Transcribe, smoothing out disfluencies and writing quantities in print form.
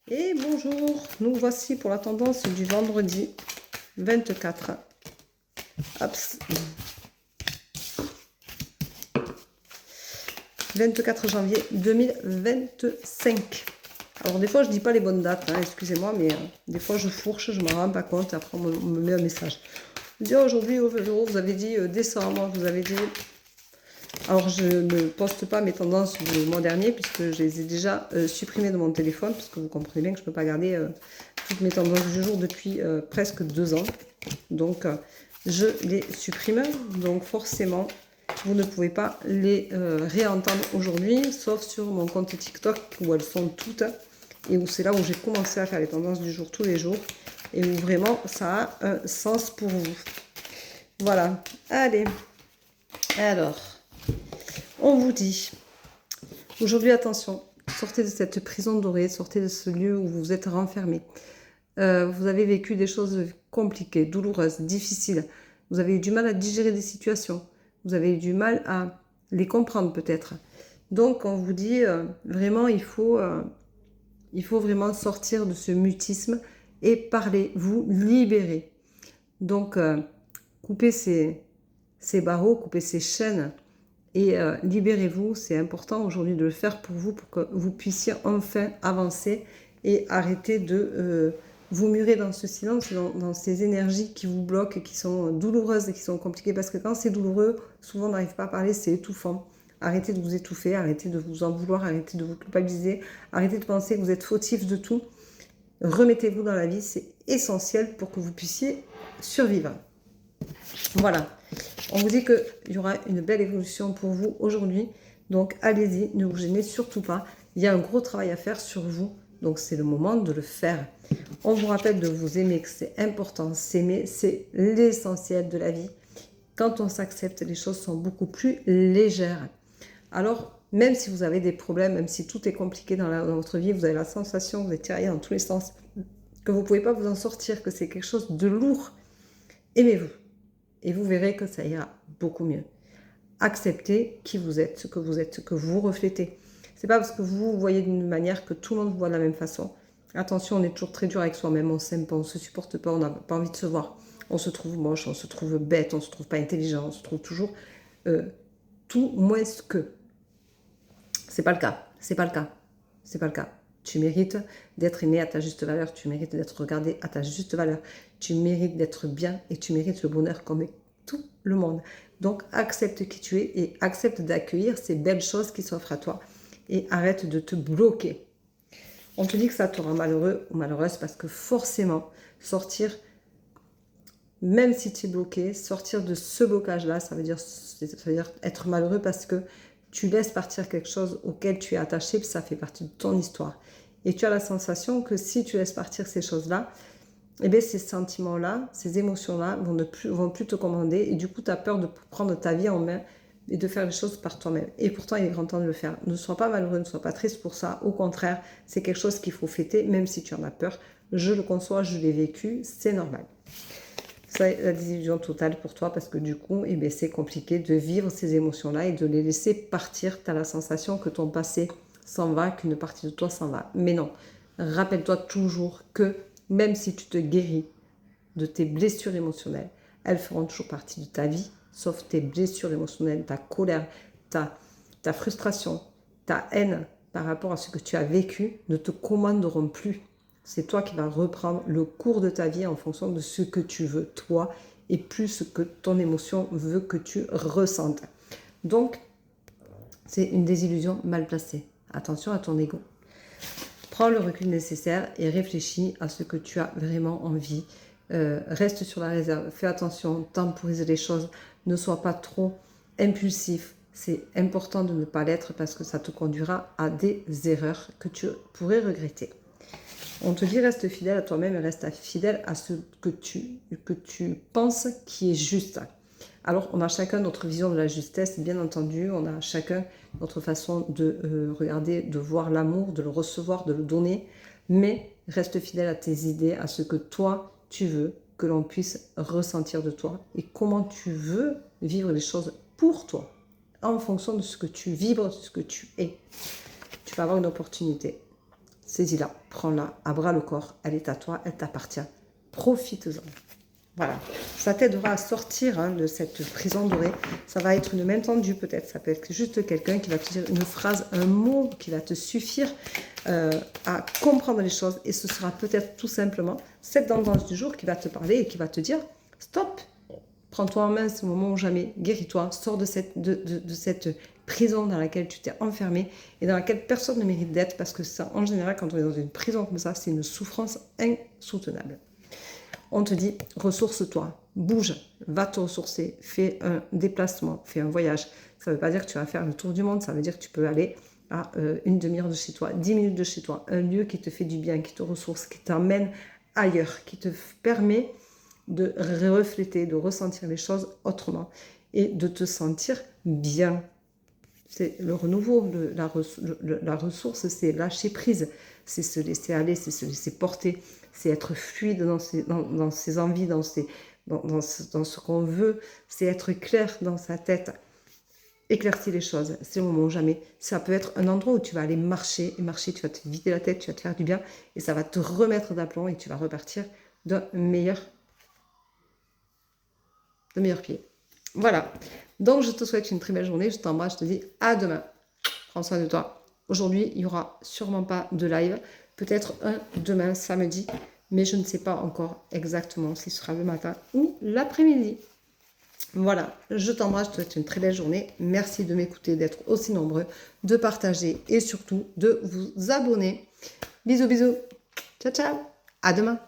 Et bonjour, nous voici pour la tendance du vendredi 24. Hop. 24 janvier 2025. Alors des fois je dis pas les bonnes dates, hein, excusez-moi, mais des fois je fourche, je ne m'en rends pas compte, après on me met un message. Je dis aujourd'hui, vous avez dit décembre, vous avez dit... Alors je ne poste pas mes tendances du mois dernier puisque je les ai déjà supprimées de mon téléphone, puisque vous comprenez bien que je ne peux pas garder toutes mes tendances du jour depuis presque 2 ans. Donc je les supprime, donc forcément vous ne pouvez pas les réentendre aujourd'hui, sauf sur mon compte TikTok où elles sont toutes et où c'est là où j'ai commencé à faire les tendances du jour tous les jours et où vraiment ça a un sens pour vous. Voilà, allez, alors... On vous dit, aujourd'hui attention, sortez de cette prison dorée, sortez de ce lieu où vous êtes renfermé. Vous avez vécu des choses compliquées, douloureuses, difficiles. Vous avez eu du mal à digérer des situations. Vous avez eu du mal à les comprendre peut-être. Donc on vous dit vraiment il faut vraiment sortir de ce mutisme et parler, vous libérer. Donc coupez ces barreaux, coupez ces chaînes. Et libérez-vous, c'est important aujourd'hui de le faire pour vous que vous puissiez enfin avancer et arrêter de vous murer dans ce silence, dans ces énergies qui vous bloquent, qui sont douloureuses et qui sont compliquées. Parce que quand c'est douloureux, souvent on n'arrive pas à parler, c'est étouffant. Arrêtez de vous étouffer, arrêtez de vous en vouloir, arrêtez de vous culpabiliser, arrêtez de penser que vous êtes fautif de tout. Remettez-vous dans la vie, c'est essentiel pour que vous puissiez survivre. Voilà. On vous dit qu'il y aura une belle évolution pour vous aujourd'hui. Donc, allez-y, ne vous gênez surtout pas. Il y a un gros travail à faire sur vous. Donc, c'est le moment de le faire. On vous rappelle de vous aimer, que c'est important. S'aimer, c'est l'essentiel de la vie. Quand on s'accepte, les choses sont beaucoup plus légères. Alors, même si vous avez des problèmes, même si tout est compliqué dans votre vie, vous avez la sensation que vous êtes tiraillé dans tous les sens, que vous ne pouvez pas vous en sortir, que c'est quelque chose de lourd, aimez-vous. Et vous verrez que ça ira beaucoup mieux. Acceptez qui vous êtes, ce que vous reflétez. C'est pas parce que vous voyez d'une manière que tout le monde vous voit de la même façon. Attention, on est toujours très dur avec soi-même, on s'aime pas, on se supporte pas, on n'a pas envie de se voir. On se trouve moche, on se trouve bête, on se trouve pas intelligent, on se trouve toujours tout moins que. C'est pas le cas, c'est pas le cas, c'est pas le cas. Tu mérites d'être aimé à ta juste valeur, tu mérites d'être regardé à ta juste valeur, tu mérites d'être bien et tu mérites le bonheur comme tout le monde. Donc accepte qui tu es et accepte d'accueillir ces belles choses qui s'offrent à toi et arrête de te bloquer. On te dit que ça te rend malheureux ou malheureuse parce que forcément sortir, même si tu es bloqué, sortir de ce blocage-là, ça veut dire être malheureux parce que tu laisses partir quelque chose auquel tu es attaché, puis ça fait partie de ton histoire. Et tu as la sensation que si tu laisses partir ces choses-là, eh bien, ces sentiments-là, ces émotions-là vont plus te commander. Et du coup, tu as peur de prendre ta vie en main et de faire les choses par toi-même. Et pourtant, il est grand temps de le faire. Ne sois pas malheureux, ne sois pas triste pour ça. Au contraire, c'est quelque chose qu'il faut fêter, même si tu en as peur. Je le conçois, je l'ai vécu, c'est normal. C'est la désillusion totale pour toi parce que du coup, eh bien, c'est compliqué de vivre ces émotions-là et de les laisser partir. Tu as la sensation que ton passé s'en va, qu'une partie de toi s'en va. Mais non, rappelle-toi toujours que même si tu te guéris de tes blessures émotionnelles, elles feront toujours partie de ta vie, sauf tes blessures émotionnelles, ta colère, ta frustration, ta haine par rapport à ce que tu as vécu ne te commanderont plus. C'est toi qui vas reprendre le cours de ta vie en fonction de ce que tu veux, toi, et plus ce que ton émotion veut que tu ressentes. Donc, c'est une désillusion mal placée. Attention à ton ego. Prends le recul nécessaire et réfléchis à ce que tu as vraiment envie. Reste sur la réserve, fais attention, temporise les choses, ne sois pas trop impulsif. C'est important de ne pas l'être parce que ça te conduira à des erreurs que tu pourrais regretter. On te dit reste fidèle à toi-même et reste fidèle à ce que tu penses qui est juste. Alors, on a chacun notre vision de la justesse, bien entendu. On a chacun notre façon de regarder, de voir l'amour, de le recevoir, de le donner. Mais reste fidèle à tes idées, à ce que toi, tu veux que l'on puisse ressentir de toi et comment tu veux vivre les choses pour toi, en fonction de ce que tu vibres, de ce que tu es. Tu vas avoir une opportunité. saisis-la, prends-la à bras le corps, elle est à toi, elle t'appartient, profite-en. Voilà, ça t'aidera à sortir de cette prison dorée. Ça va être une main tendue peut-être, ça peut être juste quelqu'un qui va te dire une phrase, un mot qui va te suffire à comprendre les choses. Et ce sera peut-être tout simplement cette tendance du jour qui va te parler et qui va te dire « Stop, prends-toi en main, c'est le moment ou jamais, guéris-toi, sors de cette prison dans laquelle tu t'es enfermé et dans laquelle personne ne mérite d'être parce que ça, en général, quand on est dans une prison comme ça, c'est une souffrance insoutenable. » On te dit, ressource-toi, bouge, va te ressourcer, fais un déplacement, fais un voyage. Ça ne veut pas dire que tu vas faire le tour du monde, ça veut dire que tu peux aller à une demi-heure de chez toi, 10 minutes de chez toi, un lieu qui te fait du bien, qui te ressource, qui t'emmène ailleurs, qui te permet de refléter, de ressentir les choses autrement et de te sentir bien. C'est le renouveau, la ressource, c'est lâcher prise, c'est se laisser aller, c'est se laisser porter, c'est être fluide dans ses envies, dans ce qu'on veut, c'est être clair dans sa tête, éclaircir les choses, c'est le moment ou jamais. Ça peut être un endroit où tu vas aller marcher, et marcher, tu vas te vider la tête, tu vas te faire du bien, et ça va te remettre d'aplomb et tu vas repartir d'un meilleur pied. Voilà, donc je te souhaite une très belle journée, je t'embrasse, je te dis à demain. Prends soin de toi. Aujourd'hui, il n'y aura sûrement pas de live, peut-être un demain, samedi, mais je ne sais pas encore exactement si ce sera le matin ou l'après-midi. Voilà, je t'embrasse, je te souhaite une très belle journée. Merci de m'écouter, d'être aussi nombreux, de partager et surtout de vous abonner. Bisous, bisous. Ciao, ciao. À demain.